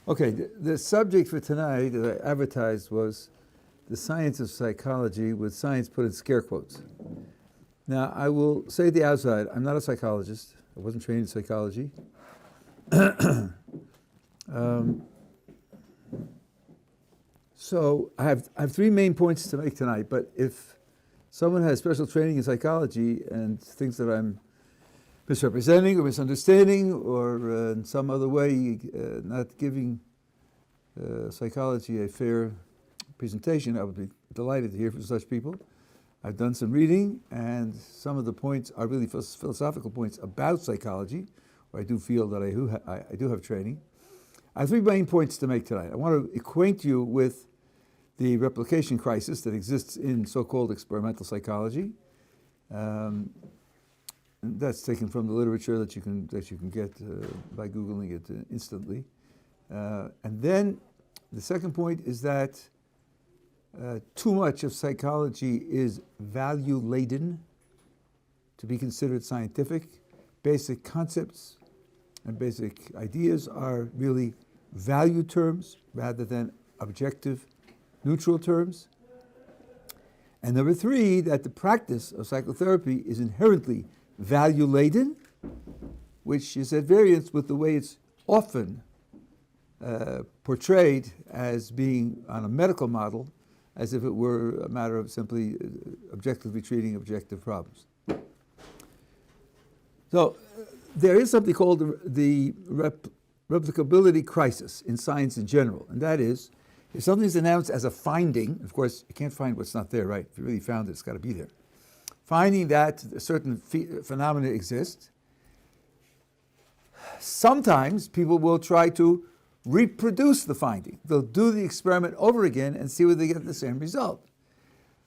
Okay, the subject for tonight that I advertised was the science of psychology with science put in scare quotes. Now, I will say at the outside, I'm not a psychologist. I wasn't trained in psychology. So I have three main points to make tonight, but if someone has special training in psychology and thinks that I'm misrepresenting or misunderstanding or in some other way not giving psychology a fair presentation, I would be delighted to hear from such people. I've done some reading, and some of the points are really philosophical points about psychology, where I do feel that I do have training. I have three main points to make tonight. I want to acquaint you with the replication crisis that exists in so-called experimental psychology. That's taken from the literature that you can get by Googling it instantly. And then the second point is that too much of psychology is value-laden to be considered scientific. Basic concepts and basic ideas are really value terms rather than objective, neutral terms. And number three, that the practice of psychotherapy is inherently value-laden, which is at variance with the way it's often portrayed as being on a medical model, as if it were a matter of simply objectively treating objective problems. So there is something called the replicability crisis in science in general, and that is, if something is announced as a finding, of course, you can't find what's not there, right? If you really found it, it's got to be there. Finding that a certain phenomena exists, sometimes people will try to reproduce the finding. They'll do the experiment over again and see whether they get the same result.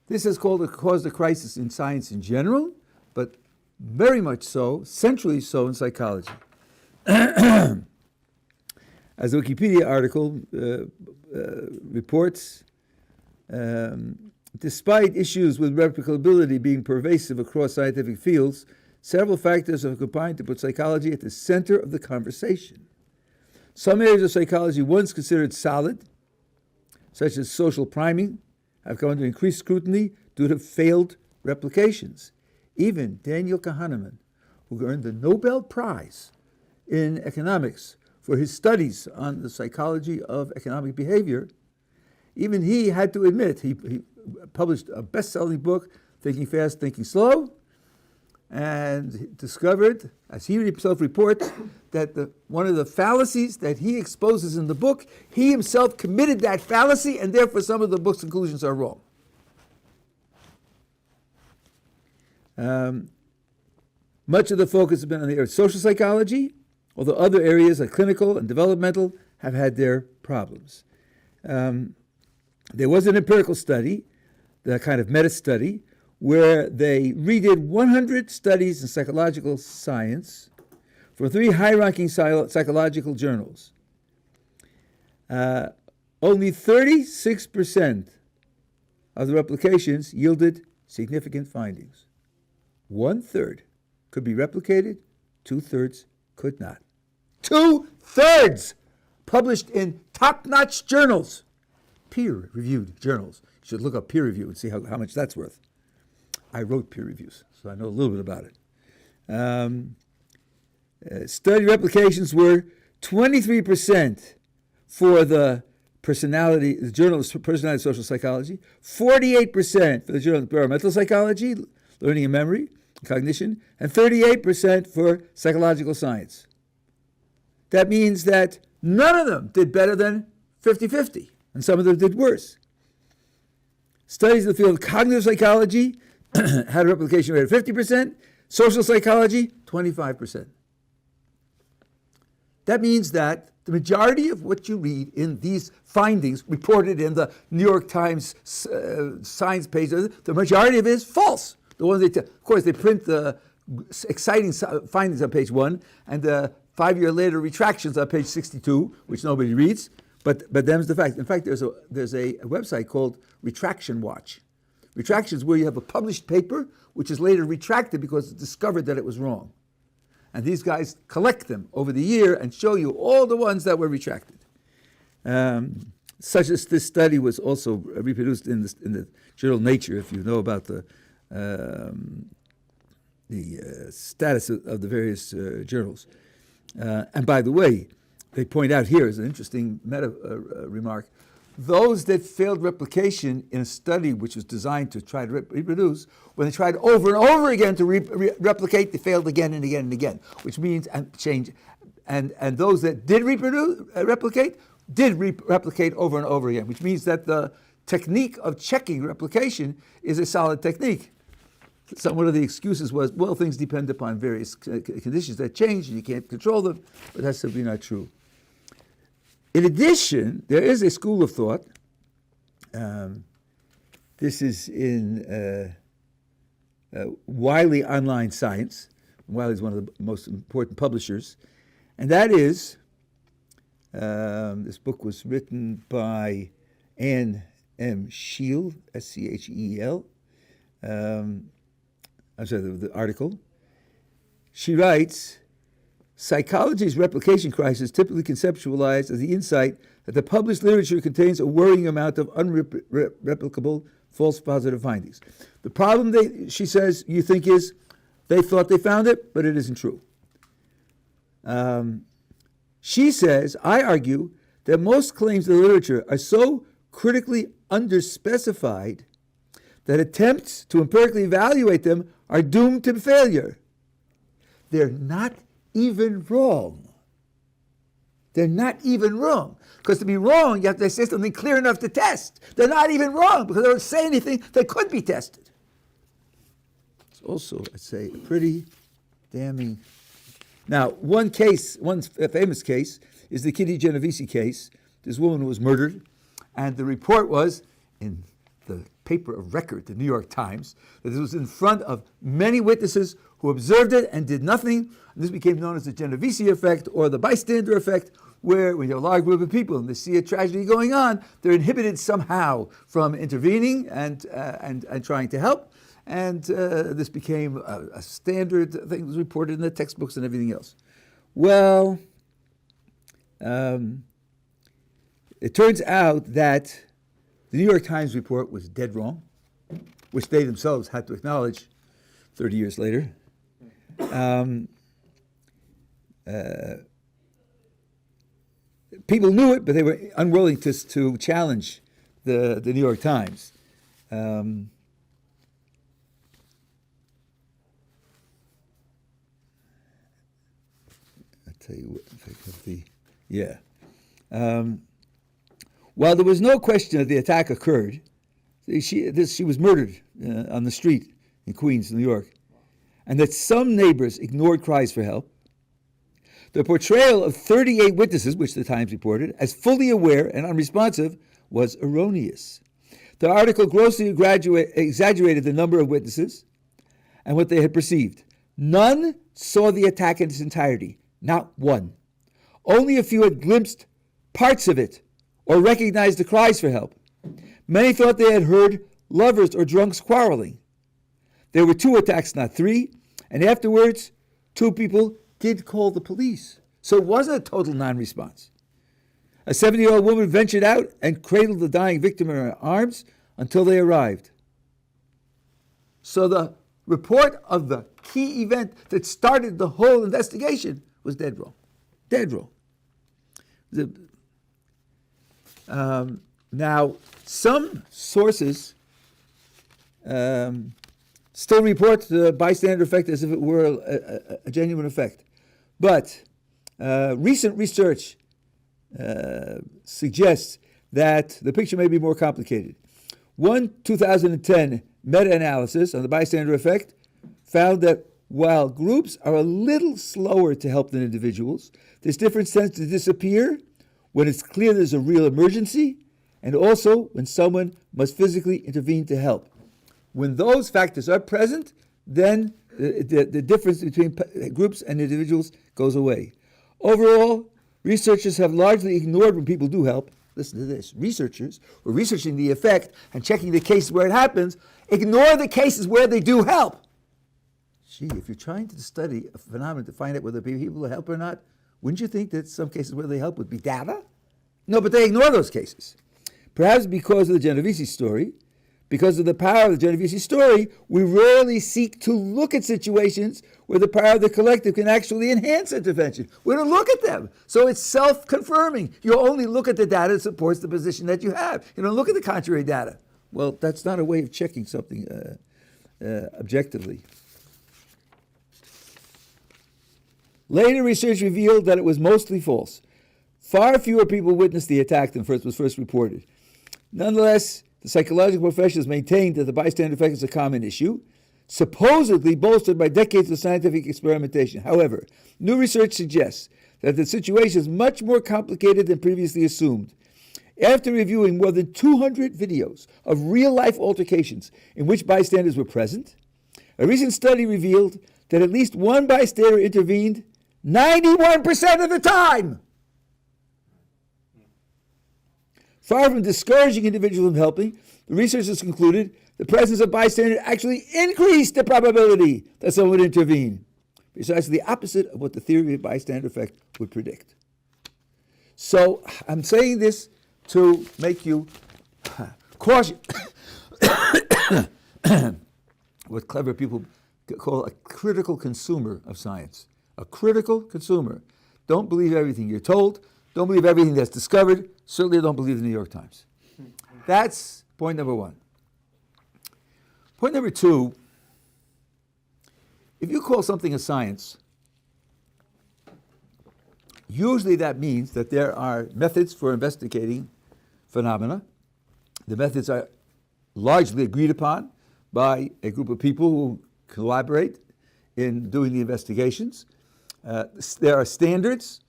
This has caused a crisis in science in general, but very much so, centrally so in psychology. As the Wikipedia article reports, despite issues with replicability being pervasive across scientific fields, several factors have combined to put psychology at the center of the conversation. Some areas of psychology once considered solid, such as social priming, have come under increased scrutiny due to failed replications. Even Daniel Kahneman, who earned the Nobel Prize in economics for his studies on the psychology of economic behavior, even he had to admit, he published a best-selling book, Thinking Fast, Thinking Slow, and discovered, as he himself reports, that one of the fallacies that he exposes in the book, he himself committed that fallacy, and therefore some of the book's conclusions are wrong. Much of the focus has been on the area of social psychology, although other areas like clinical and developmental have had their problems. There was an empirical study, the kind of meta-study, where they redid 100 studies in psychological science for 3 high-ranking psychological journals. Only 36% of the replications yielded significant findings. 1/3 could be replicated, 2/3 could not. 2/3 published in top-notch journals, peer-reviewed journals. You should look up peer review and see how much that's worth. I wrote peer reviews, so I know a little bit about it. Study replications were 23% for the journal of Personality Social Psychology, 48% for the journal of Environmental Psychology, Learning and Memory, Cognition, and 38% for Psychological Science. That means that none of them did better than 50-50, and some of them did worse. Studies in the field of cognitive psychology had a replication rate of 50%, social psychology, 25%. That means that the majority of what you read in these findings reported in the New York Times science page, the majority of it is false. The ones of course, they print the exciting findings on page 1 and the 5 year later retractions on page 62, which nobody reads. But them's the fact. In fact, there's a website called Retraction Watch. Retraction is where you have a published paper which is later retracted because it's discovered that it was wrong. And these guys collect them over the year and show you all the ones that were retracted. Such as this study was also reproduced in the journal Nature, if you know about the status of the various journals. And by the way, they point out here is an interesting meta remark. Those that failed replication in a study which was designed to try to reproduce, when they tried over and over again to replicate, they failed again and again and again, which means and those that did replicate over and over again, which means that the technique of checking replication is a solid technique. One of the excuses was, well, things depend upon various conditions that change and you can't control them, but that's simply not true. In addition, there is a school of thought. This is in Wiley Online Science. Wiley is one of the most important publishers. And that is, this book was written by Anne M. Scheel, S-C-H-E-E-L. I'm sorry, the article. She writes, psychology's replication crisis typically conceptualized as the insight that the published literature contains a worrying amount of unreplicable false positive findings. The problem, she says, you think is they thought they found it, but it isn't true. She says, I argue that most claims in the literature are so critically underspecified that attempts to empirically evaluate them are doomed to failure. They're not even wrong. They're not even wrong. Because to be wrong, you have to say something clear enough to test. They're not even wrong because they don't say anything that could be tested. It's also, I'd say, a pretty damning. Now, one famous case is the Kitty Genovese case. This woman was murdered, and the report was in the paper of record, the New York Times, that this was in front of many witnesses who observed it and did nothing. And this became known as the Genovese effect or the bystander effect, where when you have a large group of people and they see a tragedy going on, they're inhibited somehow from intervening and trying to help. And this became a standard thing that was reported in the textbooks and everything else. Well, it turns out that the New York Times report was dead wrong, which they themselves had to acknowledge 30 years later. People knew it, but they were unwilling to challenge the New York Times. I'll tell you what, if I have the, while there was no question that the attack occurred, she was murdered on the street in Queens, New York, and that some neighbors ignored cries for help. The portrayal of 38 witnesses, which the Times reported, as fully aware and unresponsive was erroneous. The article grossly exaggerated the number of witnesses and what they had perceived. None saw the attack in its entirety, not one. Only a few had glimpsed parts of it or recognized the cries for help. Many thought they had heard lovers or drunks quarreling. There were 2 attacks, not 3, and afterwards, 2 people did call the police. So it wasn't a total non-response. A 70-year-old woman ventured out and cradled the dying victim in her arms until they arrived. So the report of the key event that started the whole investigation was dead wrong. Dead wrong. Now, some sources still report the bystander effect as if it were a genuine effect. But recent research suggests that the picture may be more complicated. One 2010 meta-analysis on the bystander effect found that while groups are a little slower to help than individuals, this difference tends to disappear when it's clear there's a real emergency, and also when someone must physically intervene to help. When those factors are present, then the difference between groups and individuals goes away. Overall, researchers have largely ignored when people do help. Listen to this. Researchers who are researching the effect and checking the cases where it happens, ignore the cases where they do help. Gee, if you're trying to study a phenomenon to find out whether people help or not, wouldn't you think that some cases where they help would be data? No, but they ignore those cases. Perhaps because of the Genovese story, because of the power of the Genovese story, we rarely seek to look at situations where the power of the collective can actually enhance intervention. We don't look at them. So it's self-confirming. You only look at the data that supports the position that you have. You don't look at the contrary data. Well, that's not a way of checking something objectively. Later research revealed that it was mostly false. Far fewer people witnessed the attack than was first reported. Nonetheless, the psychological professionals maintained that the bystander effect is a common issue, supposedly bolstered by decades of scientific experimentation. However, new research suggests that the situation is much more complicated than previously assumed. After reviewing more than 200 videos of real-life altercations in which bystanders were present, a recent study revealed that at least one bystander intervened 91% of the time. Far from discouraging individuals from helping, the researchers concluded the presence of bystanders actually increased the probability that someone would intervene, precisely the opposite of what the theory of bystander effect would predict. So I'm saying this to make you cautious. What clever people call a critical consumer of science. A critical consumer. Don't believe everything you're told. Don't believe everything that's discovered. Certainly don't believe the New York Times. That's point number one. Point number two, if you call something a science, usually that means that there are methods for investigating phenomena. The methods are largely agreed upon by a group of people who collaborate in doing the investigations. There are standards,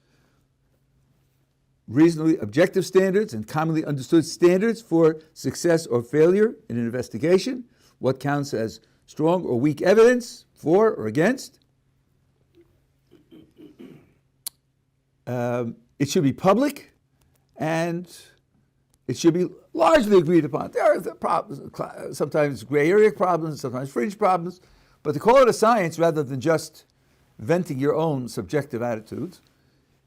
reasonably objective standards and commonly understood standards for success or failure in an investigation, what counts as strong or weak evidence, for or against. It should be public, and it should be largely agreed upon. There are problems, sometimes gray area problems, sometimes fringe problems, but to call it a science rather than just venting your own subjective attitudes,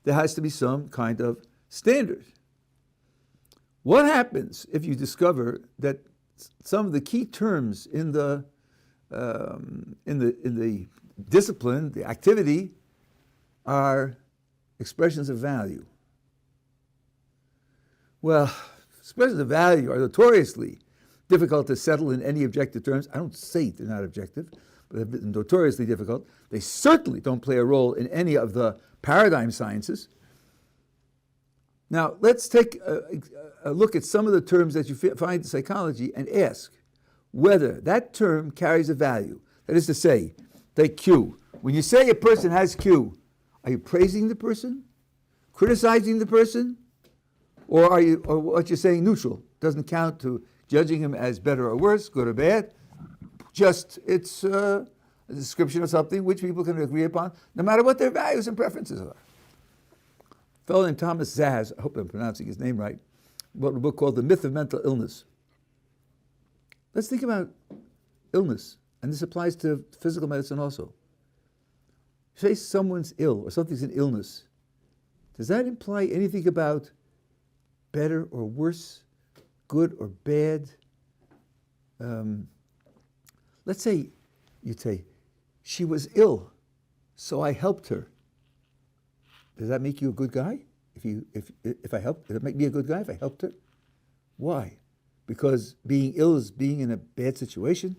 there has to be some kind of standard. What happens if you discover that some of the key terms in the discipline, the activity, are expressions of value? Well, expressions of value are notoriously difficult to settle in any objective terms. I don't say they're not objective, but they're notoriously difficult. They certainly don't play a role in any of the paradigm sciences. Now, let's take a look at some of the terms that you find in psychology and ask whether that term carries a value. That is to say, take Q. When you say a person has Q, are you praising the person, criticizing the person, or what you're saying neutral? Doesn't count to judging him as better or worse, good or bad. Just it's a description of something which people can agree upon, no matter what their values and preferences are. A fellow named Thomas Zaz, I hope I'm pronouncing his name right, wrote a book called The Myth of Mental Illness. Let's think about illness, and this applies to physical medicine also. Say someone's ill or something's an illness. Does that imply anything about better or worse, good or bad? Let's say you'd say, she was ill, so I helped her. Does that make you a good guy? If I helped, does it make me a good guy if I helped her? Why? Because being ill is being in a bad situation,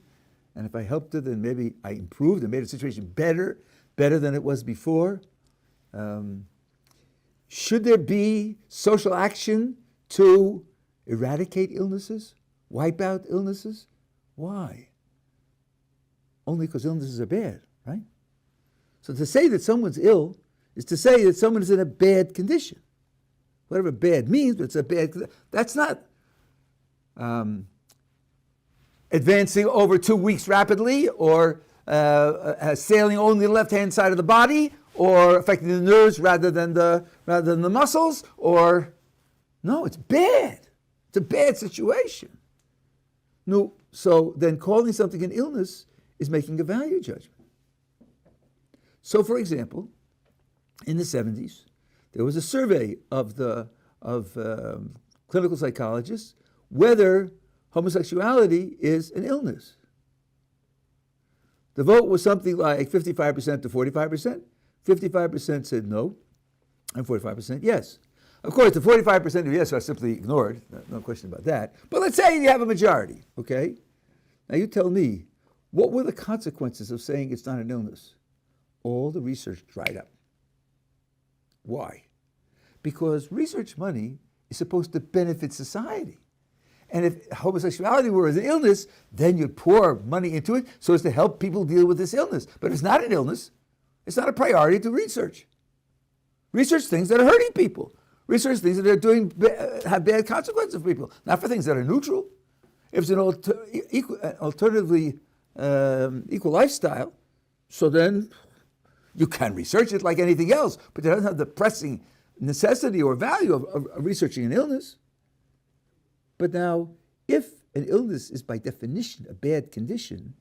and if I helped her, then maybe I improved and made the situation better than it was before. Should there be social action to eradicate illnesses, wipe out illnesses? Why? Only because illnesses are bad, right? So to say that someone's ill is to say that someone is in a bad condition. Whatever bad means, but it's a bad, that's not advancing over 2 weeks rapidly, or sailing only the left-hand side of the body, or affecting the nerves rather than the muscles, or no, it's bad. It's a bad situation. No, so then calling something an illness is making a value judgment. So, for example, in the 70s, there was a survey of the clinical psychologists whether homosexuality is an illness. The vote was something like 55% to 45%. 55% said no, and 45% yes. Of course, the 45% of yes are simply ignored, no question about that. But let's say you have a majority, okay? Now you tell me, what were the consequences of saying it's not an illness? All the research dried up. Why? Because research money is supposed to benefit society. And if homosexuality were an illness, then you'd pour money into it so as to help people deal with this illness. But if it's not an illness, it's not a priority to research. Research things that are hurting people. Research things that are have bad consequences for people, not for things that are neutral. If it's an alternatively equal lifestyle, so then you can research it like anything else, but it doesn't have the pressing necessity or value of researching an illness. But now, if an illness is by definition a bad condition,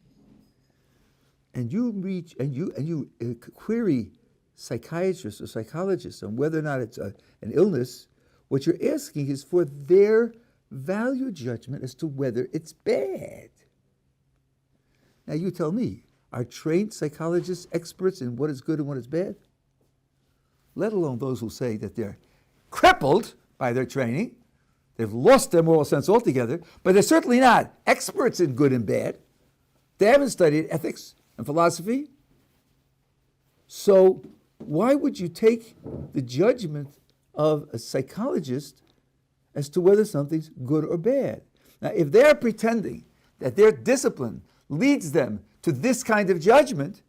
and you query psychiatrists or psychologists on whether or not it's an illness, what you're asking is for their value judgment as to whether it's bad. Now you tell me, are trained psychologists experts in what is good and what is bad? Let alone those who say that they're crippled by their training, they've lost their moral sense altogether, but they're certainly not experts in good and bad. They haven't studied ethics and philosophy. So why would you take the judgment of a psychologist as to whether something's good or bad? Now, if they're pretending that their discipline leads them to this kind of judgment,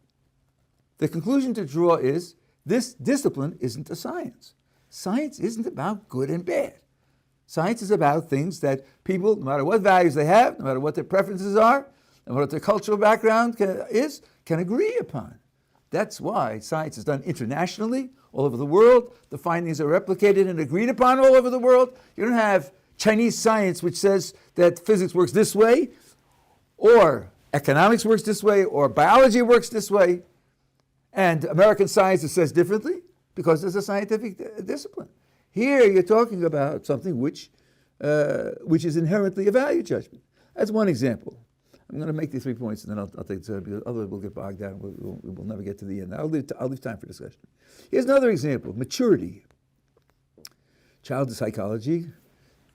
the conclusion to draw is this discipline isn't a science. Science isn't about good and bad. Science is about things that people, no matter what values they have, no matter what their preferences are, and what their cultural background can agree upon. That's why science is done internationally, all over the world. The findings are replicated and agreed upon all over the world. You don't have Chinese science which says that physics works this way, or economics works this way, or biology works this way, and American science that says differently, because there's a scientific discipline. Here you're talking about something which is inherently a value judgment. That's one example. I'm going to make the 3 points, and then I'll take the because otherwise we'll get bogged down. We will never get to the end. I'll leave time for discussion. Here's another example: maturity. Child psychology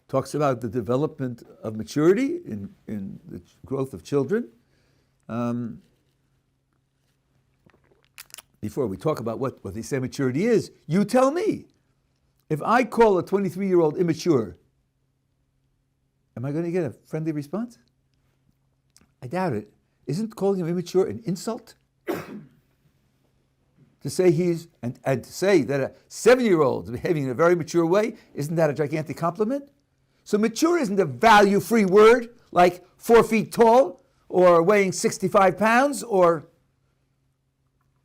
talks about the development of maturity in the growth of children. Before we talk about what they say maturity is, you tell me. If I call a 23-year-old immature, am I going to get a friendly response? I doubt it. Isn't calling him immature an insult? To say and to say that a 7-year-old is behaving in a very mature way, isn't that a gigantic compliment? So mature isn't a value-free word like 4 feet tall or weighing 65 pounds or...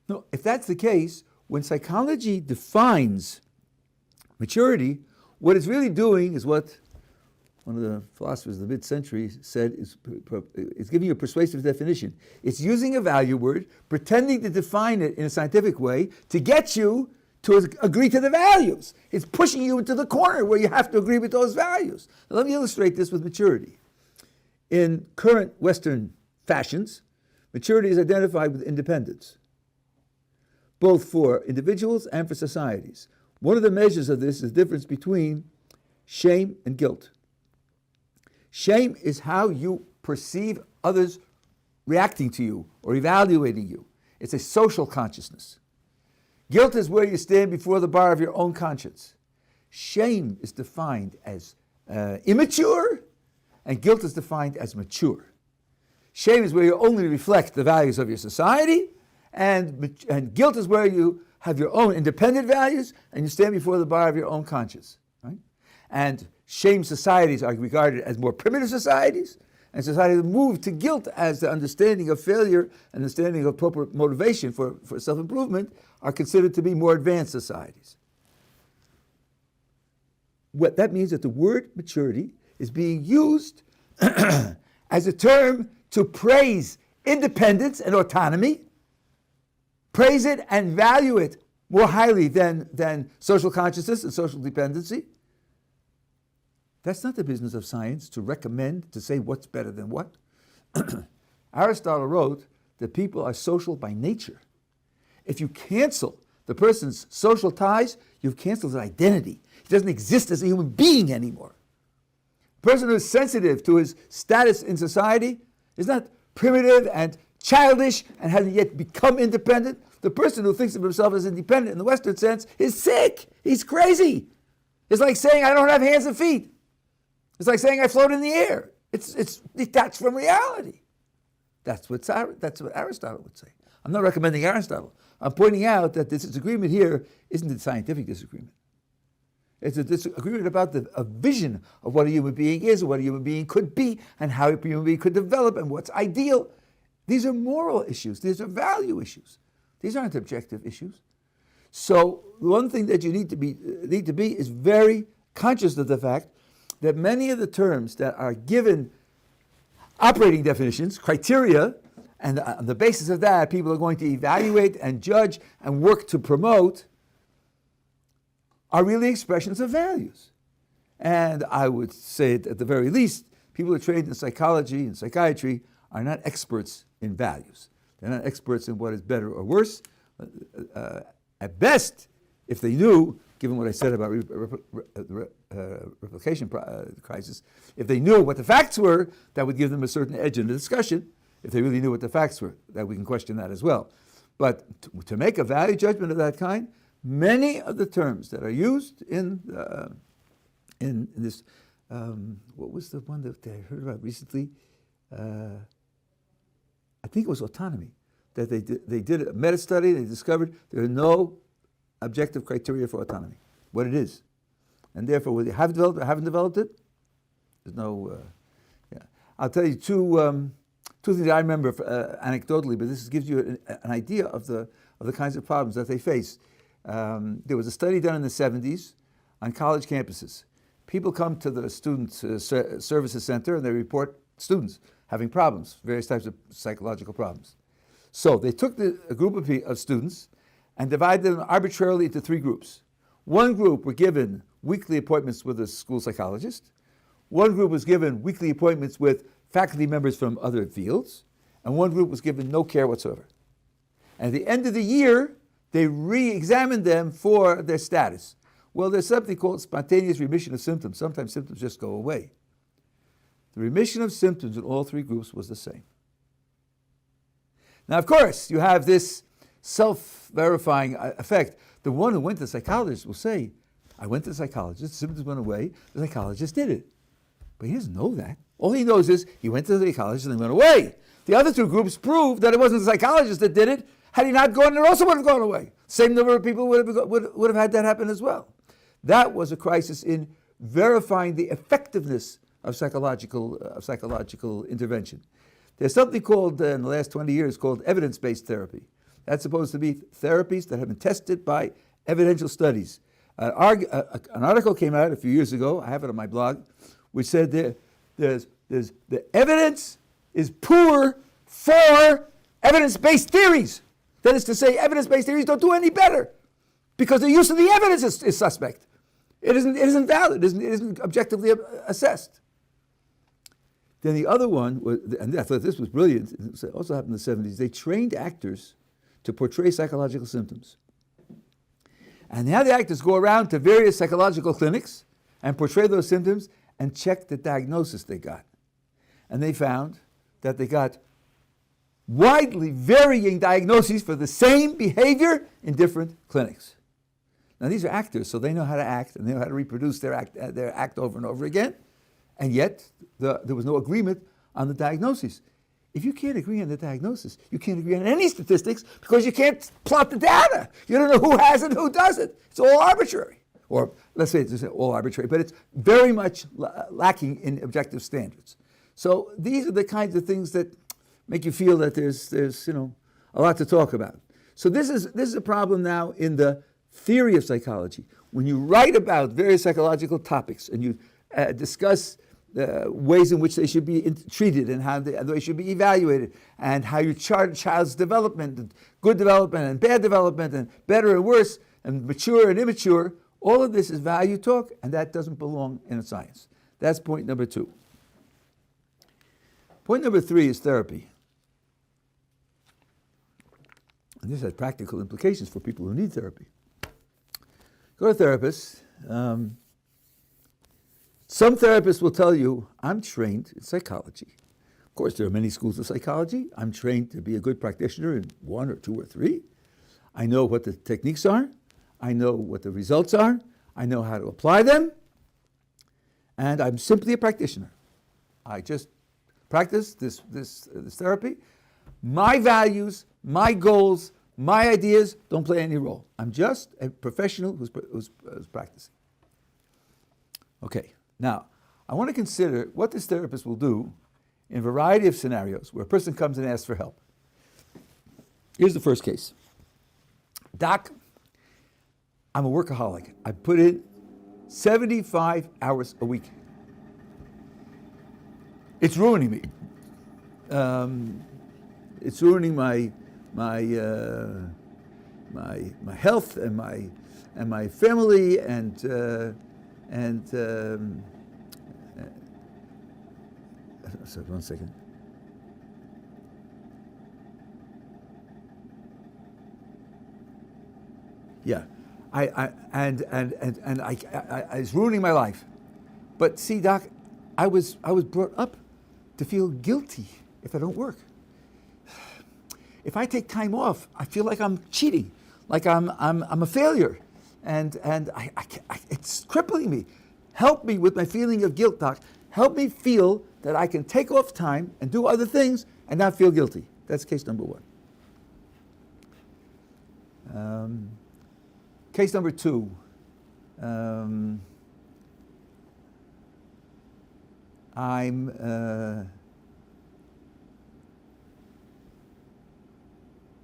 No, if that's the case, when psychology defines maturity, what it's really doing is what one of the philosophers of the mid-century said is giving you a persuasive definition. It's using a value word, pretending to define it in a scientific way to get you to agree to the values. It's pushing you into the corner where you have to agree with those values. Now, let me illustrate this with maturity. In current Western fashions, maturity is identified with independence, both for individuals and for societies. One of the measures of this is the difference between shame and guilt. Shame is how you perceive others reacting to you or evaluating you. It's a social consciousness. Guilt is where you stand before the bar of your own conscience. Shame is defined as immature, and guilt is defined as mature. Shame is where you only reflect the values of your society, and guilt is where you have your own independent values, and you stand before the bar of your own conscience. Right? And shame societies are regarded as more primitive societies, and societies that move to guilt as the understanding of failure and understanding of appropriate motivation for self-improvement are considered to be more advanced societies. What that means that the word maturity is being used as a term to praise independence and autonomy, praise it and value it more highly than social consciousness and social dependency. That's not the business of science, to recommend, to say what's better than what. Aristotle wrote that people are social by nature. If you cancel the person's social ties, you've canceled his identity. He doesn't exist as a human being anymore. A person who is sensitive to his status in society is not primitive and childish and hasn't yet become independent. The person who thinks of himself as independent in the Western sense is sick. He's crazy. It's like saying, I don't have hands and feet. It's like saying I float in the air. It's detached from reality. That's what Aristotle would say. I'm not recommending Aristotle. I'm pointing out that this disagreement here isn't a scientific disagreement. It's a disagreement about a vision of what a human being is, what a human being could be, and how a human being could develop, and what's ideal. These are moral issues. These are value issues. These aren't objective issues. So the one thing that you need to be is very conscious of the fact that many of the terms that are given operating definitions, criteria, and on the basis of that, people are going to evaluate and judge and work to promote, are really expressions of values. And I would say, at the very least, people who are trained in psychology and psychiatry are not experts in values. They're not experts in what is better or worse. At best, if they knew, given what I said about replication crisis, if they knew what the facts were, that would give them a certain edge in the discussion. If they really knew what the facts were, that we can question that as well. But to make a value judgment of that kind, many of the terms that are used in this, what was the one that I heard about recently? I think it was autonomy. That they did a meta-study, they discovered there are no objective criteria for autonomy, what it is. And therefore, whether you have developed it or haven't developed it, there's no, I'll tell you two things that I remember anecdotally, but this gives you an idea of the kinds of problems that they face. There was a study done in the 70s on college campuses. People come to the Student Services Center and they report students having problems, various types of psychological problems. So they took a group of students and divided them arbitrarily into three groups. One group were given weekly appointments with a school psychologist. One group was given weekly appointments with faculty members from other fields. And one group was given no care whatsoever. And at the end of the year, they re-examined them for their status. Well, there's something called spontaneous remission of symptoms. Sometimes symptoms just go away. The remission of symptoms in all three groups was the same. Now, of course, you have this self-verifying effect. The one who went to the psychologist will say, I went to the psychologist, symptoms went away, the psychologist did it. But he doesn't know that. All he knows is he went to the psychologist and they went away. The other two groups proved that it wasn't the psychologist that did it. Had he not gone, it also would have gone away. Same number of people would have had that happen as well. That was a crisis in verifying the effectiveness of psychological intervention. There's something called, in the last 20 years, called evidence-based therapy. That's supposed to be therapies that have been tested by evidential studies. An article came out a few years ago, I have it on my blog, which said the evidence is poor for evidence-based theories. That is to say, evidence-based theories don't do any better because the use of the evidence is suspect. It isn't valid. It isn't objectively assessed. Then the other one, and I thought this was brilliant, it also happened in the 70s, they trained actors to portray psychological symptoms. And now the actors go around to various psychological clinics and portray those symptoms and check the diagnosis they got. And they found that they got widely varying diagnoses for the same behavior in different clinics. Now these are actors, so they know how to act and they know how to reproduce their act over and over again. And yet, there was no agreement on the diagnosis. If you can't agree on the diagnosis, you can't agree on any statistics because you can't plot the data. You don't know who has it and who doesn't. It's all arbitrary. Or let's say it's all arbitrary, but it's very much lacking in objective standards. So these are the kinds of things that make you feel that there's a lot to talk about. So this is a problem now in the theory of psychology. When you write about various psychological topics and you discuss ways in which they should be treated and how they should be evaluated and how you chart a child's development, and good development and bad development and better and worse and mature and immature, all of this is value talk and that doesn't belong in a science. That's point number 2. Point number 3 is therapy. And this has practical implications for people who need therapy. Go to a therapist. Some therapists will tell you, I'm trained in psychology. Of course, there are many schools of psychology. I'm trained to be a good practitioner in 1 or 2 or 3. I know what the techniques are. I know what the results are. I know how to apply them. And I'm simply a practitioner. I just practice this therapy. My values, my goals, my ideas don't play any role. I'm just a professional who's practicing. Okay, now, I want to consider what this therapist will do in a variety of scenarios where a person comes and asks for help. Here's the first case. Doc, I'm a workaholic. I put in 75 hours a week. It's ruining me. It's ruining my health and my family and sorry, 1 second. Yeah, it's ruining my life. But see, Doc, I was brought up to feel guilty if I don't work. If I take time off, I feel like I'm cheating, like I'm a failure, and it's crippling me. Help me with my feeling of guilt, Doc. Help me feel that I can take off time and do other things and not feel guilty. That's case number 1. Case number 2. I'm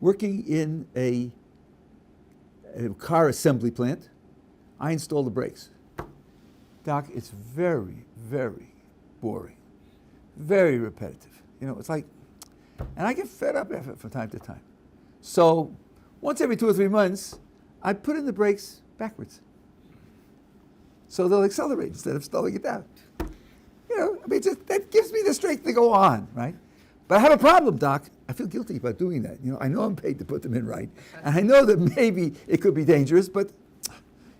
working in a car assembly plant. I install the brakes. Doc, it's very, very boring, very repetitive. It's like, and I get fed up from time to time. So once every 2 or 3 months, I put in the brakes backwards. So they'll accelerate instead of slowing it down. That gives me the strength to go on, right? But I have a problem, Doc. I feel guilty about doing that. I know I'm paid to put them in right. And I know that maybe it could be dangerous, but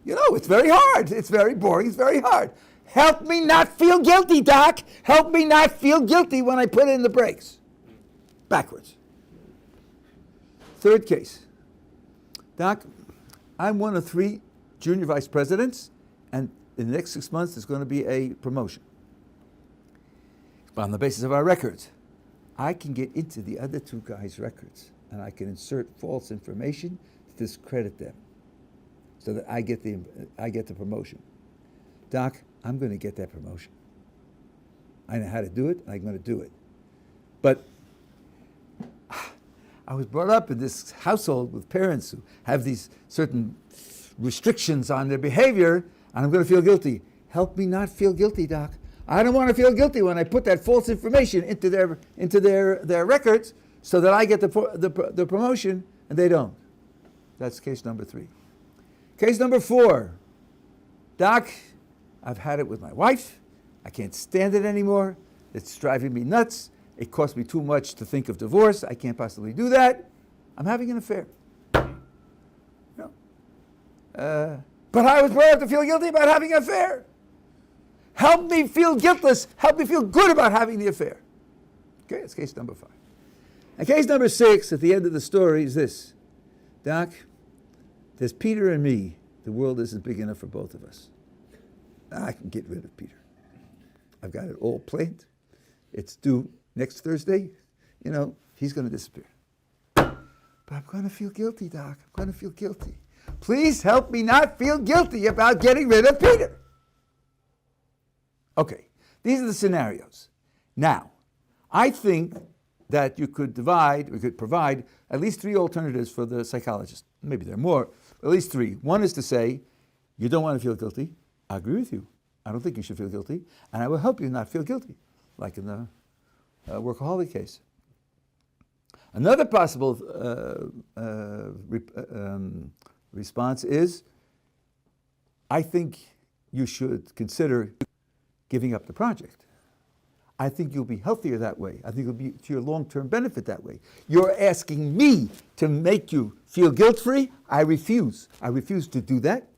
it's very hard. It's very boring. It's very hard. Help me not feel guilty, Doc. Help me not feel guilty when I put in the brakes. Backwards. Third case. Doc, I'm one of 3 junior vice presidents, and in the next 6 months there's going to be a promotion. But on the basis of our records, I can get into the other 2 guys' records, and I can insert false information to discredit them, so that I get the promotion. Doc, I'm going to get that promotion. I know how to do it, and I'm going to do it. But I was brought up in this household with parents who have these certain restrictions on their behavior, and I'm going to feel guilty. Help me not feel guilty, Doc. I don't want to feel guilty when I put that false information into their records, so that I get the promotion and they don't. That's case number 3. Case number 4. Doc, I've had it with my wife. I can't stand it anymore. It's driving me nuts. It costs me too much to think of divorce. I can't possibly do that. I'm having an affair. But I was brought up to feel guilty about having an affair. Help me feel guiltless. Help me feel good about having the affair. Okay, that's case number 5. And case number 6, at the end of the story, is this. Doc, there's Peter and me. The world isn't big enough for both of us. I can get rid of Peter. I've got it all planned. It's due next Thursday. He's going to disappear. But I'm going to feel guilty, Doc. I'm going to feel guilty. Please help me not feel guilty about getting rid of Peter. Okay, these are the scenarios. Now, I think that we could provide at least 3 alternatives for the psychologist. Maybe there are more, but at least 3. One is to say, you don't want to feel guilty. I agree with you. I don't think you should feel guilty, and I will help you not feel guilty, like in the workaholic case. Another possible response is, I think you should consider giving up the project. I think you'll be healthier that way. I think it'll be to your long-term benefit that way. You're asking me to make you feel guilt-free? I refuse. I refuse to do that.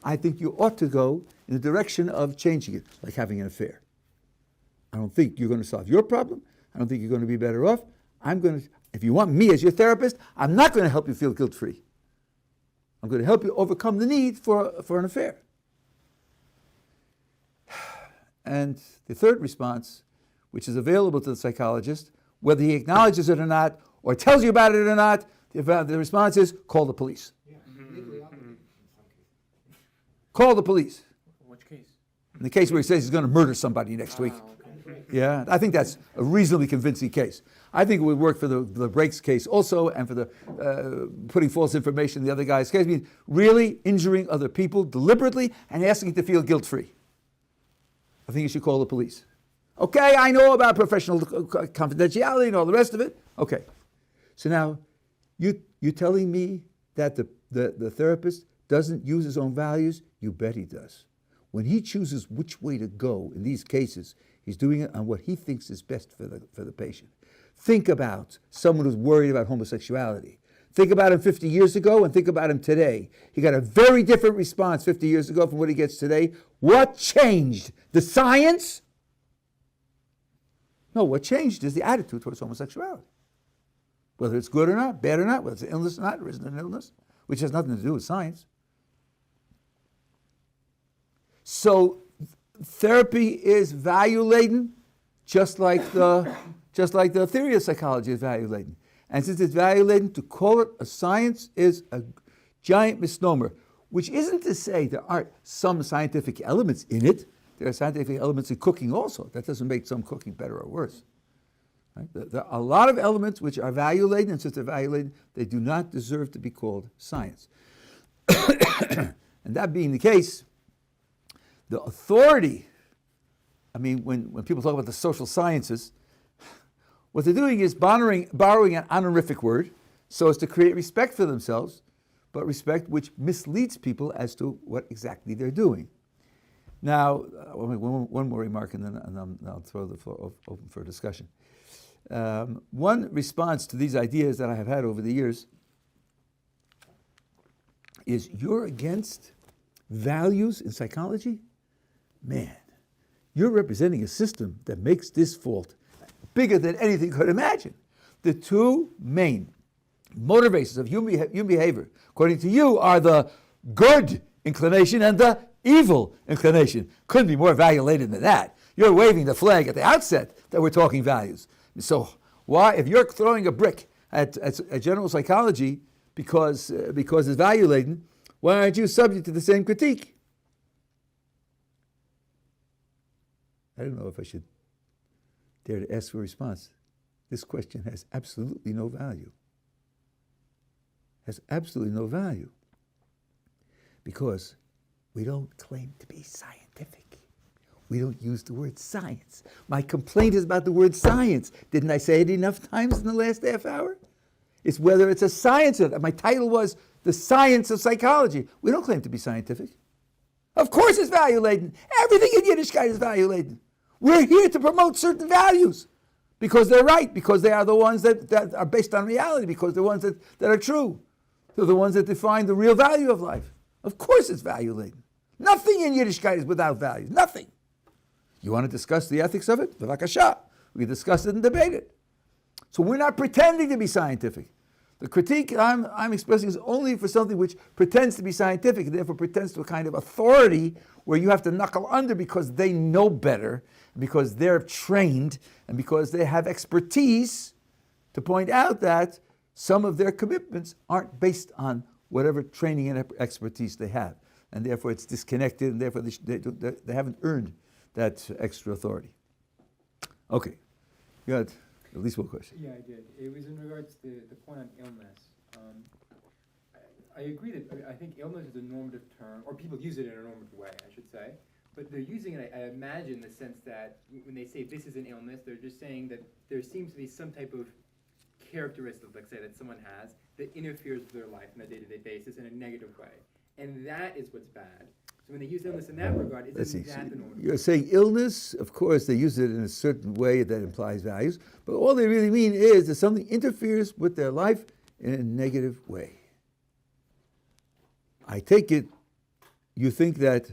I think you ought to go in the direction of changing it, like having an affair. I don't think you're going to solve your problem. I don't think you're going to be better off. If you want me as your therapist, I'm not going to help you feel guilt-free. I'm going to help you overcome the need for an affair. And the third response, which is available to the psychologist, whether he acknowledges it or not, or tells you about it or not, the response is, call the police. Yeah. Call the police. Which case? In the case where he says he's going to murder somebody next week. Okay. Yeah, I think that's a reasonably convincing case. I think it would work for the brakes case also, and for the putting false information in the other guy's case. I mean, really injuring other people deliberately and asking to feel guilt-free. I think you should call the police. Okay, I know about professional confidentiality and all the rest of it. Okay. So now, you're telling me that the therapist doesn't use his own values? You bet he does. When he chooses which way to go in these cases, he's doing it on what he thinks is best for the patient. Think about someone who's worried about homosexuality. Think about him 50 years ago and think about him today. He got a very different response 50 years ago from what he gets today. What changed? The science? No, what changed is the attitude towards homosexuality. Whether it's good or not, bad or not, whether it's an illness or not, or isn't an illness, which has nothing to do with science. So therapy is value-laden, just like the theory of psychology is value-laden. And since it's value-laden, to call it a science is a giant misnomer, which isn't to say there aren't some scientific elements in it. There are scientific elements in cooking also. That doesn't make some cooking better or worse. Right? There are a lot of elements which are value-laden, and since they're value-laden, they do not deserve to be called science. And that being the case, the authority, I mean, when people talk about the social sciences, what they're doing is borrowing an honorific word so as to create respect for themselves, but respect which misleads people as to what exactly they're doing. Now, one more remark and then I'll throw the floor open for discussion. One response to these ideas that I have had over the years is, you're against values in psychology? Man, you're representing a system that makes this fault bigger than anything could imagine. The two main motivations of human behavior, according to you, are the good inclination and the evil inclination. Couldn't be more value-laden than that. You're waving the flag at the outset that we're talking values. So why, if you're throwing a brick at general psychology because it's value-laden, why aren't you subject to the same critique? I don't know if I should dare to ask for a response. This question has absolutely no value. Has absolutely no value. Because we don't claim to be scientific. We don't use the word science. My complaint is about the word science. Didn't I say it enough times in the last half hour? It's whether it's a science or not. My title was The Science of Psychology. We don't claim to be scientific. Of course it's value-laden. Everything in Yiddishkeit is value-laden. We're here to promote certain values because they're right, because they are the ones that are based on reality, because they're the ones that are true. They're the ones that define the real value of life. Of course it's value-laden. Nothing in Yiddishkeit is without value. Nothing. You want to discuss the ethics of it? B'vakasha. We can discuss it and debate it. So we're not pretending to be scientific. The critique I'm expressing is only for something which pretends to be scientific, and therefore pretends to a kind of authority where you have to knuckle under because they know better, because they're trained, and because they have expertise to point out that some of their commitments aren't based on whatever training and expertise they have. And therefore it's disconnected, and therefore they haven't earned that extra authority. Okay, you had at least one question. Yeah, I did. It was in regards to the point on illness. I agree that I think illness is a normative term, or people use it in a normative way, I should say. But they're using it, I imagine, in the sense that when they say this is an illness, they're just saying that there seems to be some type of characteristic, let's say, that someone has that interferes with their life on a day-to-day basis in a negative way. And that is what's bad. So when they use illness in that regard, Let's see. isn't that the normative? You're saying illness, of course, they use it in a certain way that implies values, but all they really mean is that something interferes with their life in a negative way. I take it you think that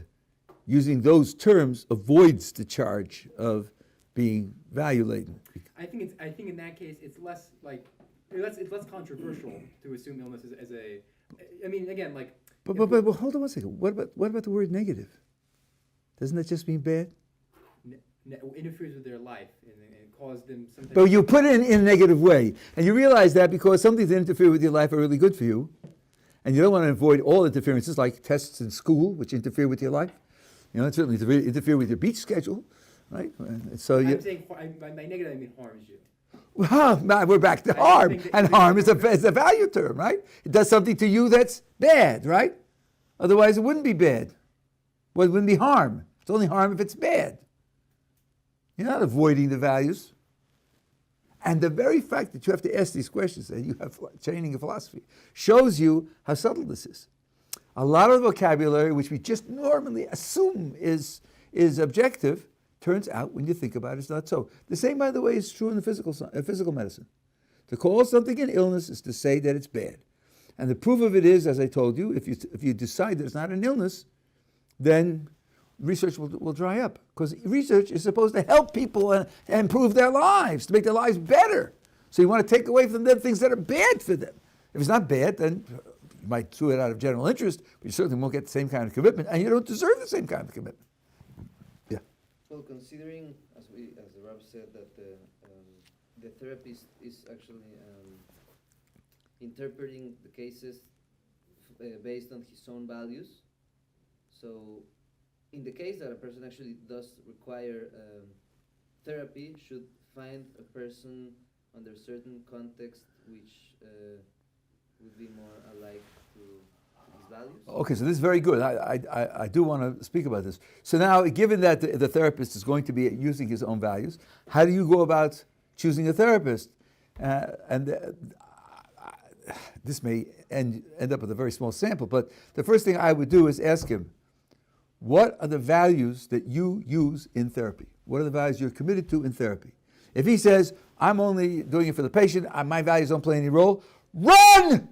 using those terms avoids the charge of being value-laden. I think in that case it's less like it's less controversial to assume illness as a. I mean, again, like. But hold on one second. What about the word negative? Doesn't that just mean bad? Interferes with their life and cause them something. But you put it in a negative way, and you realize that because some things that interfere with your life are really good for you, and you don't want to avoid all interferences like tests in school, which interfere with your life. You know, it certainly interfere with your beach schedule, right? And so I'm saying by negative I mean harms you. Well, we're back to harm, and harm is a value term, right? It does something to you that's bad, right? Otherwise, it wouldn't be bad. Well, it wouldn't be harm. It's only harm if it's bad. You're not avoiding the values. And the very fact that you have to ask these questions, and you have training in philosophy, shows you how subtle this is. A lot of the vocabulary, which we just normally assume is objective, turns out, when you think about it, it's not so. The same, by the way, is true in the physical medicine. To call something an illness is to say that it's bad. And the proof of it is, as I told you, if you decide that it's not an illness, then research will dry up. Because research is supposed to help people and improve their lives, to make their lives better. So you want to take away from them things that are bad for them. If it's not bad, then you might do it out of general interest, but you certainly won't get the same kind of commitment, and you don't deserve the same kind of commitment. Well, considering, as the Rabbi said, that the therapist is actually interpreting the cases based on his own values, so in the case that a person actually does require therapy, should find a person under certain context which would be more alike to his values? Okay, so this is very good. I do want to speak about this. So now, given that the therapist is going to be using his own values, how do you go about choosing a therapist? This may end up with a very small sample, but the first thing I would do is ask him, what are the values that you use in therapy? What are the values you're committed to in therapy? If he says, I'm only doing it for the patient, my values don't play any role, run!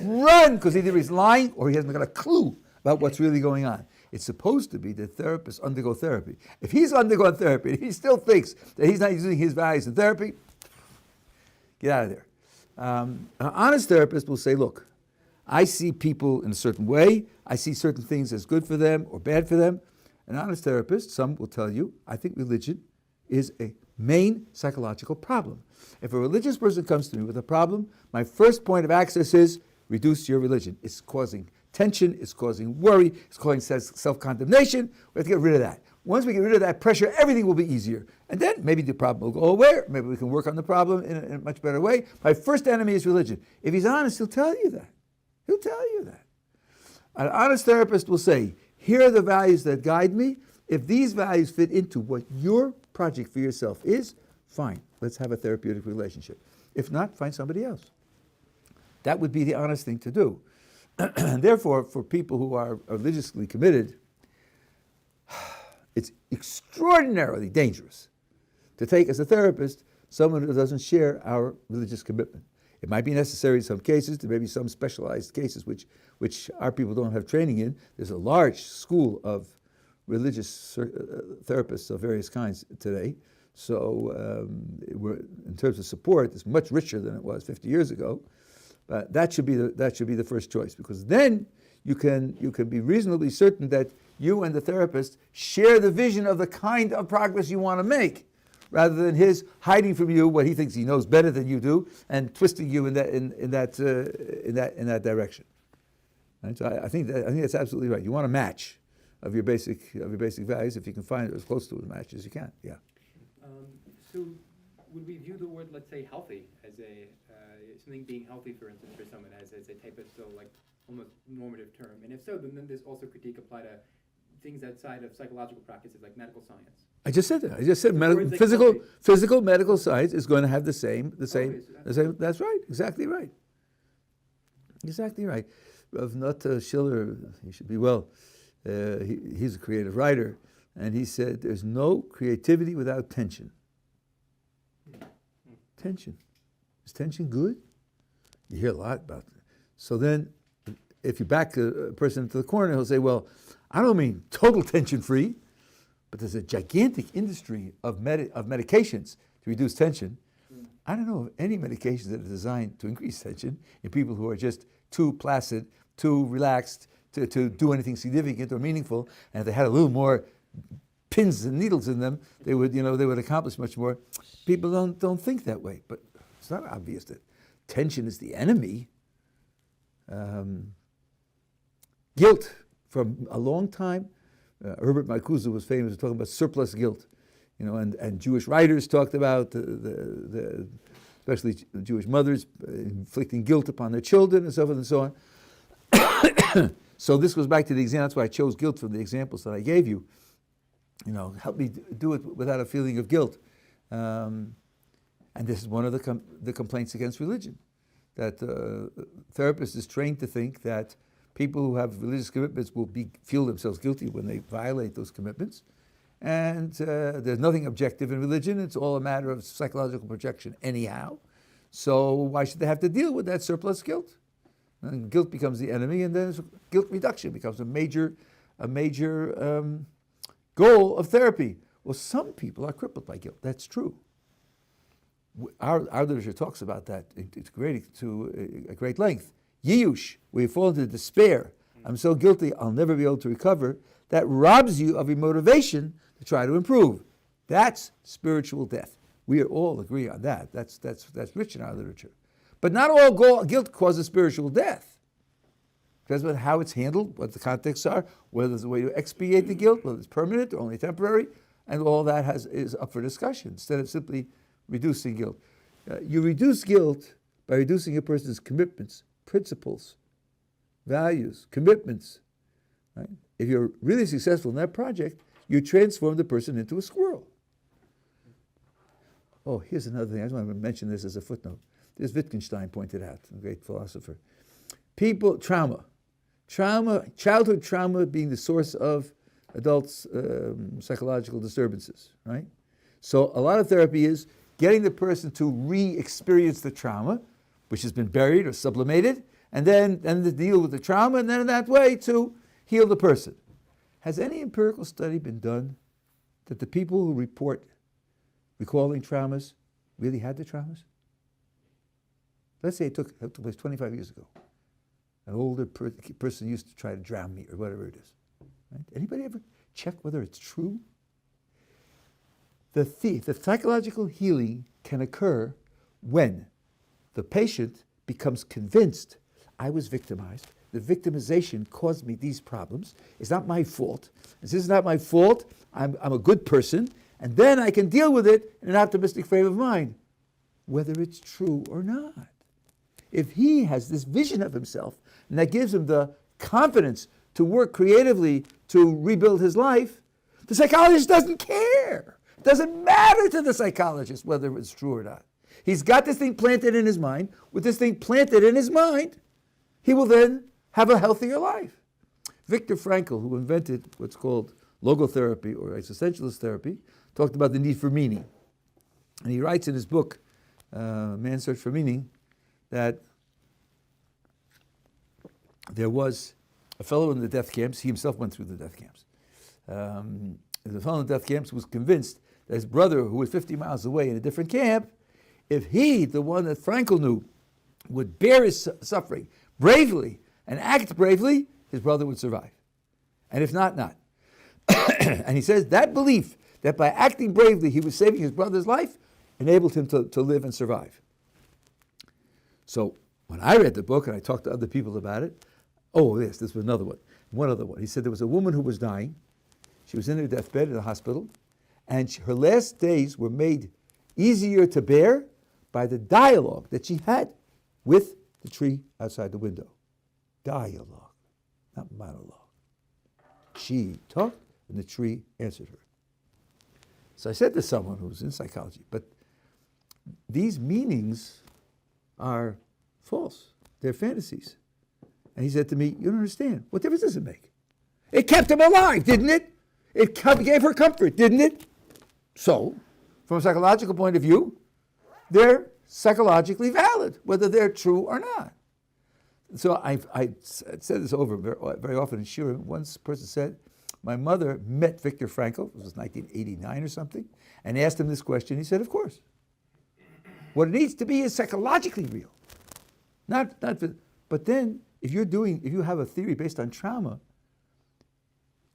Run, because either he's lying or he hasn't got a clue about what's really going on. It's supposed to be that therapists undergo therapy. If he's undergone therapy and he still thinks that he's not using his values in therapy, get out of there. An honest therapist will say, look, I see people in a certain way. I see certain things as good for them or bad for them. An honest therapist, some will tell you, I think religion is a main psychological problem. If a religious person comes to me with a problem, my first point of access is reduce your religion. It's causing tension, it's causing worry, it's causing self-condemnation. We have to get rid of that. Once we get rid of that pressure, everything will be easier. And then maybe the problem will go away, maybe we can work on the problem in a much better way. My first enemy is religion. If he's honest, he'll tell you that. He'll tell you that. An honest therapist will say, here are the values that guide me. If these values fit into what your project for yourself is, fine, let's have a therapeutic relationship. If not, find somebody else. That would be the honest thing to do. And therefore, for people who are religiously committed, it's extraordinarily dangerous to take as a therapist someone who doesn't share our religious commitment. It might be necessary in some cases, there may be some specialized cases which our people don't have training in. There's a large school of religious therapists of various kinds today. So in terms of support, it's much richer than it was 50 years ago. But that should be the first choice, because then you can be reasonably certain that you and the therapist share the vision of the kind of progress you want to make, rather than his hiding from you what he thinks he knows better than you do and twisting you in that direction. Right? So I think that's absolutely right. You want a match of your basic values if you can find it as close to a match as you can. Yeah. So would we view the word, let's say, healthy as something being healthy, for instance, for someone as a type of still like almost normative term? And if so, then there's also critique applied to things outside of psychological practices like medical science. I just said that. I just said Words like physical medical science is going to have the same. Okay, so That's right. Exactly right. Exactly right. Nata Schiller, he should be well. He's a creative writer, and he said, "There's no creativity without tension." Tension. Is tension good? You hear a lot about it. So then, if you back a person into the corner, he'll say, "Well, I don't mean total tension-free, but there's a gigantic industry of medications to reduce tension. I don't know of any medications that are designed to increase tension in people who are just too placid, too relaxed to do anything significant or meaningful. And if they had a little more pins and needles in them, they would accomplish much more." People don't think that way, but it's not obvious that tension is the enemy. Guilt, from a long time, Herbert Marcuse was famous for talking about surplus guilt, and Jewish writers talked about especially Jewish mothers inflicting guilt upon their children and so forth and so on. So this goes back to the example. That's why I chose guilt from the examples that I gave you. Help me do it without a feeling of guilt. And this is one of the complaints against religion, that therapists is trained to think that people who have religious commitments will feel themselves guilty when they violate those commitments. And there's nothing objective in religion. It's all a matter of psychological projection anyhow. So why should they have to deal with that surplus guilt? And guilt becomes the enemy, and then guilt reduction becomes a major goal of therapy. Well, some people are crippled by guilt. That's true. Our literature talks about that to a great length. Yiyush, where you fall into despair. I'm so guilty, I'll never be able to recover. That robs you of your motivation to try to improve. That's spiritual death. We all agree on that. That's rich in our literature. But not all guilt causes spiritual death. Depends on how it's handled, what the contexts are, whether there's a way to expiate the guilt, whether it's permanent or only temporary, and all that is up for discussion instead of simply reducing guilt. You reduce guilt by reducing a person's commitments, principles, values, commitments. Right? If you're really successful in that project, you transform the person into a squirrel. Oh, here's another thing. I just want to mention this as a footnote. This Wittgenstein pointed out, a great philosopher. Childhood trauma being the source of adults' psychological disturbances, right? So a lot of therapy is getting the person to re-experience the trauma, which has been buried or sublimated, and then to deal with the trauma, and then in that way to heal the person. Has any empirical study been done that the people who report recalling traumas really had the traumas? Let's say it took place 25 years ago. An older person used to try to drown me or whatever it is. Right? Anybody ever check whether it's true? The psychological healing can occur when the patient becomes convinced, I was victimized. The victimization caused me these problems. It's not my fault. This is not my fault. I'm a good person. And then I can deal with it in an optimistic frame of mind, whether it's true or not. If he has this vision of himself, and that gives him the confidence to work creatively to rebuild his life, the psychologist doesn't care. It doesn't matter to the psychologist whether it's true or not. He's got this thing planted in his mind. With this thing planted in his mind, he will then have a healthier life. Viktor Frankl, who invented what's called logotherapy or existentialist therapy, talked about the need for meaning. And he writes in his book, Man's Search for Meaning, that there was a fellow in the death camps. He himself went through the death camps. The fellow in the death camps was convinced that his brother, who was 50 miles away in a different camp, if he, the one that Frankl knew, would bear his suffering bravely and act bravely, his brother would survive. And if not, not. And he says that belief that by acting bravely he was saving his brother's life enabled him to live and survive. So when I read the book and I talked to other people about it, this was another one. One other one. He said there was a woman who was dying. She was in her deathbed in the hospital, and her last days were made easier to bear by the dialogue that she had with the tree outside the window. Dialogue, not monologue. She talked, and the tree answered her. So I said to someone who was in psychology, but these meanings are false. They're fantasies. And he said to me, you don't understand. What difference does it make? It kept him alive, didn't it? It gave her comfort, didn't it? So, from a psychological point of view, they're psychologically valid, whether they're true or not. So I said this over very often in Shira. Once a person said, my mother met Viktor Frankl, it was 1989 or something, and asked him this question. He said, of course. What it needs to be is psychologically real. But then, if you have a theory based on trauma,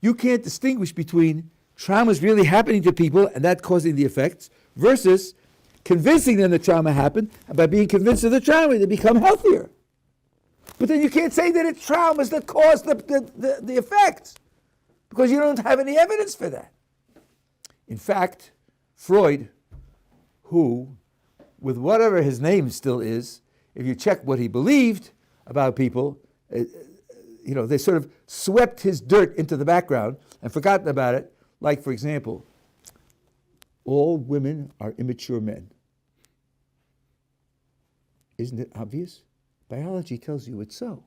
you can't distinguish between traumas really happening to people and that causing the effects versus convincing them that trauma happened, and by being convinced of the trauma, they become healthier. But then you can't say that it's traumas that cause the effects, because you don't have any evidence for that. In fact, Freud, who, with whatever his name still is, if you check what he believed about people, they sort of swept his dirt into the background and forgotten about it. Like, for example, all women are immature men. Isn't it obvious? Biology tells you it's so.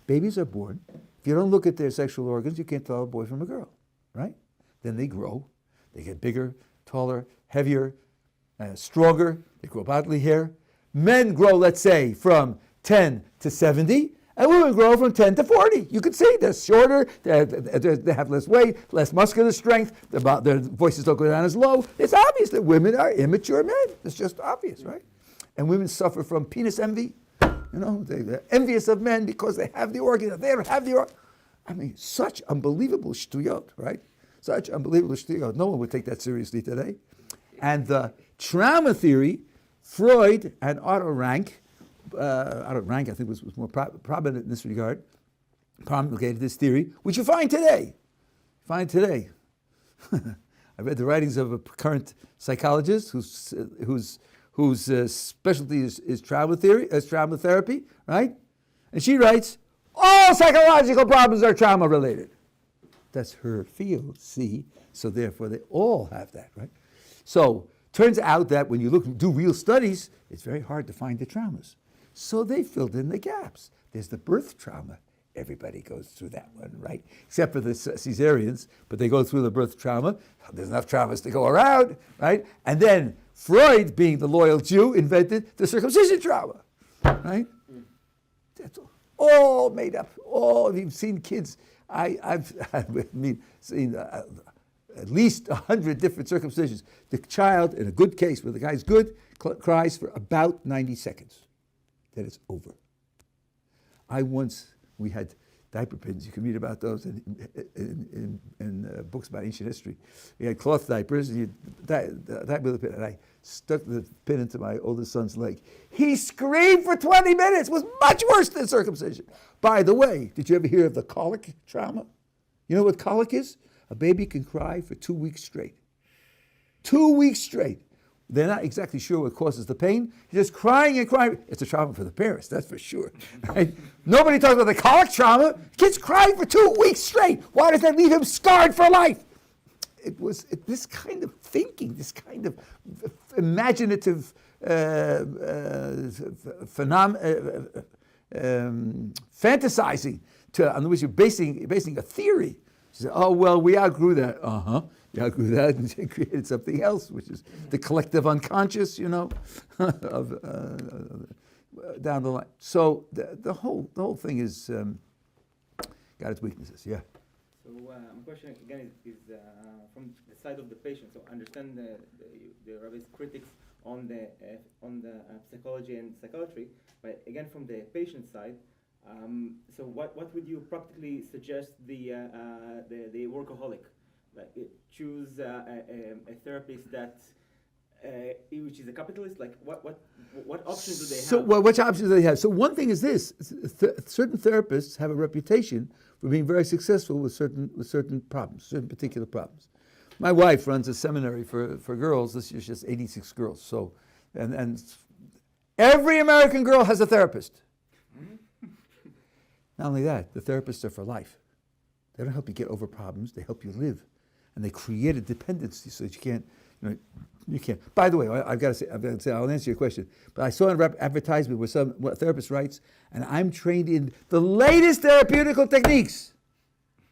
Babies are born. If you don't look at their sexual organs, you can't tell a boy from a girl, right? Then they grow. They get bigger, taller, heavier, stronger. They grow bodily hair. Men grow, let's say, from 10 to 70, and women grow from 10 to 40. You can see they're shorter, they have less weight, less muscular strength, their voices don't go down as low. It's obvious that women are immature men. It's just obvious, right? And women suffer from penis envy. They're envious of men because they have the organ. They don't have the organ. I mean, such unbelievable shtuyot, right? Such unbelievable shtuyot. No one would take that seriously today. And the trauma theory, Freud and Otto Rank, I think was more prominent in this regard, promulgated this theory, which you find today. I read the writings of a current psychologist whose specialty is trauma therapy, right? And she writes, all psychological problems are trauma related. That's her field, see? So therefore they all have that, right? So turns out that when you do real studies, it's very hard to find the traumas. So they filled in the gaps. There's the birth trauma. Everybody goes through that one, right? Except for the cesareans, but they go through the birth trauma. There's enough traumas to go around, right? And then Freud, being the loyal Jew, invented the circumcision trauma, right? That's all made up. All, you've seen kids. I've seen at least 100 different circumcisions. The child, in a good case, where the guy's good, cries for about 90 seconds. Then it's over. We had diaper pins. You can read about those in books about ancient history. We had cloth diapers, and diaper with a pin. And I stuck the pin into my oldest son's leg. He screamed for 20 minutes. It was much worse than circumcision. By the way, did you ever hear of the colic trauma? You know what colic is? A baby can cry for 2 weeks straight. 2 weeks straight. They're not exactly sure what causes the pain. You're just crying and crying. It's a trauma for the parents, that's for sure. Right? Nobody talks about the colic trauma. Kids crying for 2 weeks straight. Why does that leave him scarred for life? It was this kind of thinking, this kind of imaginative fantasizing on which you're basing a theory. You say, oh, well, we outgrew that. You outgrew that and created something else, which is the collective unconscious, down the line. So the whole thing is got its weaknesses, yeah. So my question again is from the side of the patient. So I understand the Rabbi's critics on the psychology and psychiatry, but again from the patient side. So what would you practically suggest the workaholic? Like choose a therapist that which is a capitalist. Like what options do they have? So which options do they have? So one thing is this: certain therapists have a reputation for being very successful with certain problems, certain particular problems. My wife runs a seminary for girls. This year she has 86 girls. So and every American girl has a therapist. Not only that, the therapists are for life. They don't help you get over problems, they help you live. and they create a dependency so that you can't. By the way, I've got to say, I'll answer your question. But I saw an advertisement where what a therapist writes, and I'm trained in the latest therapeutical techniques.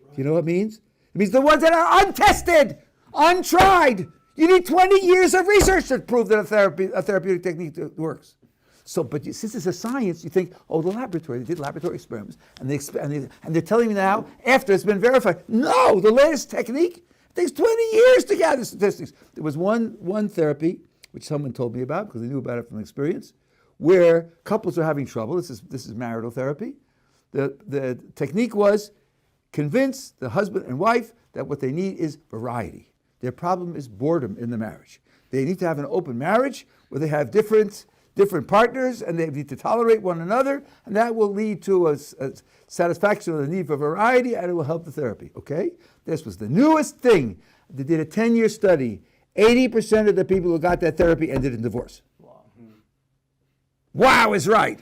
Do you know what it means? It means the ones that are untested, untried. You need 20 years of research to prove that a therapeutic technique works. So, but since it's a science, you think, the laboratory, they did laboratory experiments, and they're telling me now, after it's been verified, no, the latest technique takes 20 years to gather statistics. There was one therapy, which someone told me about, because they knew about it from experience, where couples are having trouble. This is marital therapy. The technique was convince the husband and wife that what they need is variety. Their problem is boredom in the marriage. They need to have an open marriage where they have different partners, and they need to tolerate one another, and that will lead to a satisfaction of the need for variety, and it will help the therapy, okay? This was the newest thing. They did a 10-year study. 80% of the people who got that therapy ended in divorce. Wow is right.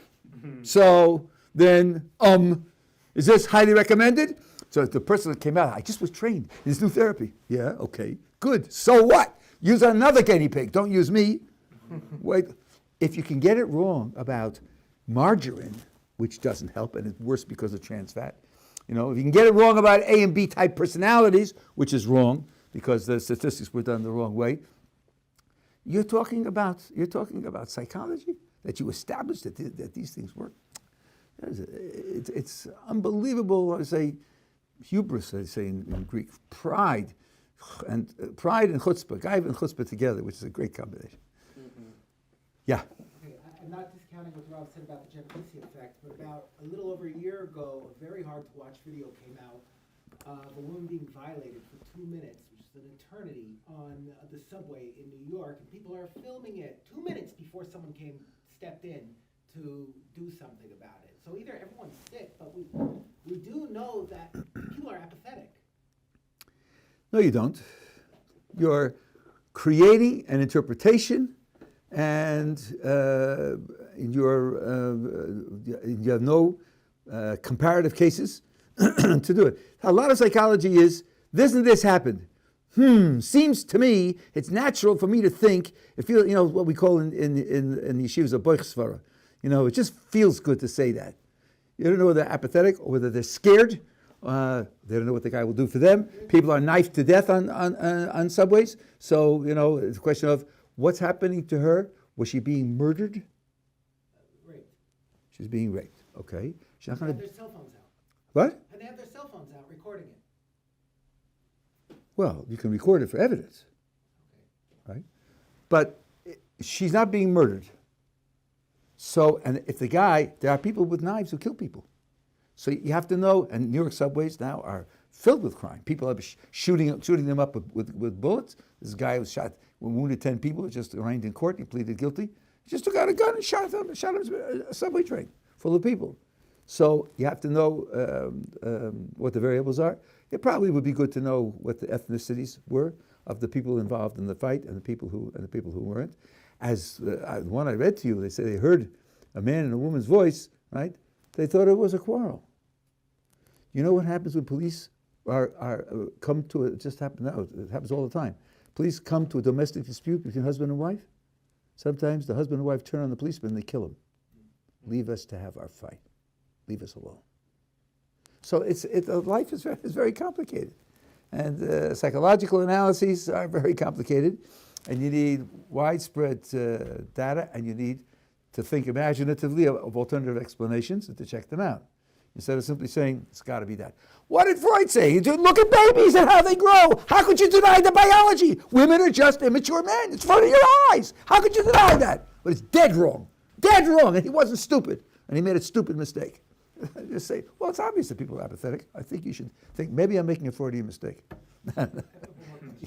So then, is this highly recommended? So the person that came out, I just was trained in this new therapy. Yeah, okay, good. So what? Use another guinea pig. Don't use me. Wait. If you can get it wrong about margarine, which doesn't help, and it's worse because of trans fat, if you can get it wrong about A and B type personalities, which is wrong because the statistics were done the wrong way, you're talking about psychology, that you established that these things work. It's unbelievable. I say hubris. I say in Greek, pride and chutzpah, gaiva and chutzpah together, which is a great combination. Yeah. Okay, I'm not discounting what Rob said about the Genovese effect, but about a little over a year ago, a very hard-to-watch video came out of a woman being violated for 2 minutes, which is an eternity, on the subway in New York, and people are filming it 2 minutes before someone stepped in to do something about it. So either everyone's sick, but we do know that people are apathetic. No, you don't. You're creating an interpretation, and you have no comparative cases to do it. A lot of psychology is, this and this happened. Seems to me it's natural for me to think, what we call in yeshivas a boichsvara. It just feels good to say that. You don't know whether they're apathetic or whether they're scared. They don't know what the guy will do for them. People are knifed to death on subways. So, it's a question of what's happening to her. Was she being murdered? Raped. She's being raped. Okay. She's not They going have to. their cell phones out. What? And they have their cell phones out recording it. Well, you can record it for evidence, right? But she's not being murdered. So, and if there are people with knives who kill people. So you have to know, and New York subways now are filled with crime. People are shooting them up with bullets. This guy was wounded 10 people, just arraigned in court. He pleaded guilty. He just took out a gun and shot a subway train full of people. So you have to know what the variables are. It probably would be good to know what the ethnicities were of the people involved in the fight and the people who weren't. As the one I read to you, they say they heard a man and a woman's voice, right? They thought it was a quarrel. You know what happens when police come to it just happened now. It happens all the time. Police come to a domestic dispute between husband and wife. Sometimes the husband and wife turn on the policeman and they kill him. Leave us to have our fight. Leave us alone. So life is very complicated, and psychological analyses are very complicated, and you need widespread data, and you need to think imaginatively of alternative explanations and to check them out, instead of simply saying it's got to be that. What did Freud say? You look at babies and how they grow. How could you deny the biology? Women are just immature men. It's in front of your eyes. How could you deny that? But it's dead wrong, and he wasn't stupid, and he made a stupid mistake. Just say, well, it's obvious that people are apathetic. I think you should think, maybe I'm making a Freudian mistake.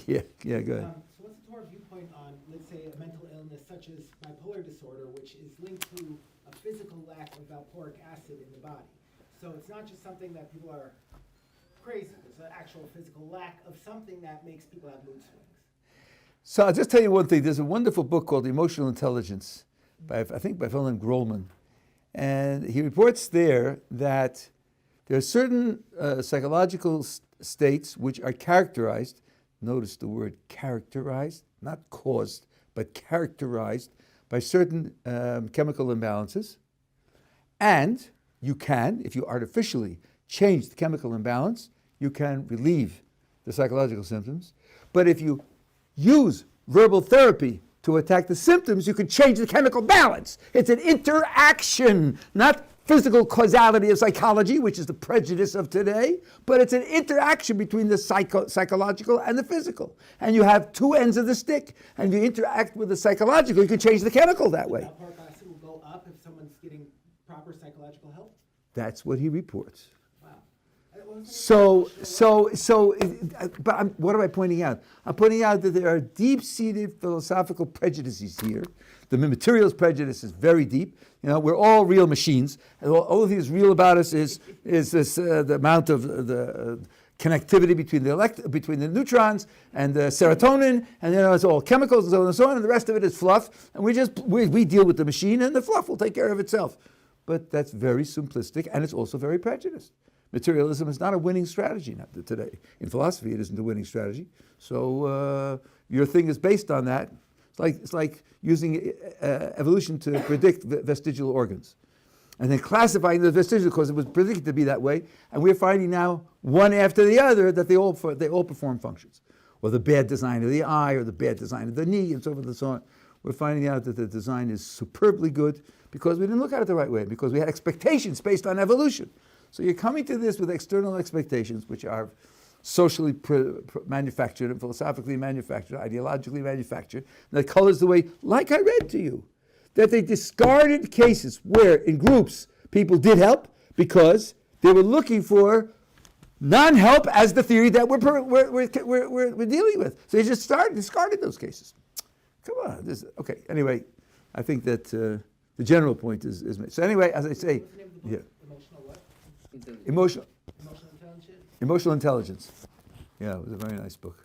Yeah, go ahead. So what's the Torah viewpoint on, let's say, a mental illness such as bipolar disorder, which is linked to a physical lack of valproic acid in the body? So it's not just something that people are crazy. It's an actual physical lack of something that makes people have mood swings. So I'll just tell you one thing. There's a wonderful book called Emotional Intelligence, by a fellow named Grolman. And he reports there that there are certain psychological states which are characterized notice the word characterized, not caused, but characterized by certain chemical imbalances. And you can, if you artificially change the chemical imbalance, you can relieve the psychological symptoms. But if you use verbal therapy to attack the symptoms, you can change the chemical balance. It's an interaction, not physical causality of psychology, which is the prejudice of today, but it's an interaction between the psychological and the physical. And you have two ends of the stick, and you interact with the psychological, you can change the chemical that way. Alpha acid will go up if someone's getting proper psychological help? That's what he reports. Wow. But what am I pointing out? I'm pointing out that there are deep-seated philosophical prejudices here. The materials prejudice is very deep. You know, we're all real machines, and all of things real about us is this the amount of the connectivity between the neutrons and the serotonin, and it's all chemicals and so on and so on, and the rest of it is fluff. And we deal with the machine, and the fluff will take care of itself. But that's very simplistic, and it's also very prejudiced. Materialism is not a winning strategy today. In philosophy, it isn't a winning strategy. So your thing is based on that. It's like using evolution to predict vestigial organs, and then classifying the vestigial because it was predicted to be that way. And we're finding now, one after the other, that they all perform functions, or the bad design of the eye, or the bad design of the knee, and so forth and so on. We're finding out that the design is superbly good because we didn't look at it the right way, because we had expectations based on evolution. So you're coming to this with external expectations, which are socially manufactured and philosophically manufactured, ideologically manufactured, and that colors the way, like I read to you, that they discarded cases where, in groups, people did help because they were looking for non-help as the theory that we're dealing with. So they just discarded those cases. Come on. Okay, anyway, I think that the general point is made. So anyway, as I say, What's the name of the book? yeah. Emotional what? Intelligence. Emotional Emotional intelligence? Emotional Intelligence. Yeah, it was a very nice book.